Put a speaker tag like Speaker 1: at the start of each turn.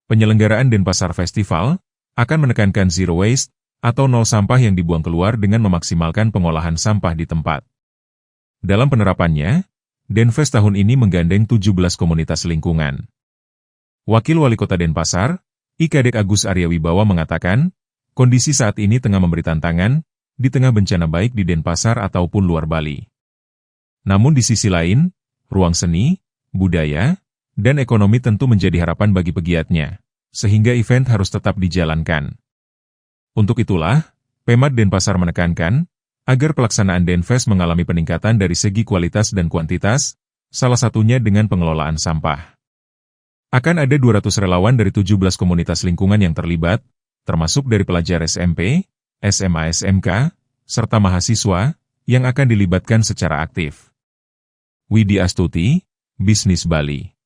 Speaker 1: Penyelenggaraan Denpasar Festival akan menekankan zero waste atau nol sampah yang dibuang keluar dengan memaksimalkan pengolahan sampah di tempat. Dalam penerapannya, Denfest tahun ini menggandeng 17 komunitas lingkungan. Wakil Wali Kota Denpasar, IKadek Agus Arya Wibawa mengatakan, kondisi saat ini tengah memberi tantangan di tengah bencana baik di Denpasar ataupun luar Bali. Namun di sisi lain, ruang seni, budaya, dan ekonomi tentu menjadi harapan bagi pegiatnya, sehingga event harus tetap dijalankan. Untuk itulah, Pemad Denpasar menekankan agar pelaksanaan Denfest mengalami peningkatan dari segi kualitas dan kuantitas, salah satunya dengan pengelolaan sampah. Akan ada 200 relawan dari 17 komunitas lingkungan yang terlibat, termasuk dari pelajar SMP, SMA SMK, serta mahasiswa yang akan dilibatkan secara aktif. Widi Astuti, Bisnis Bali.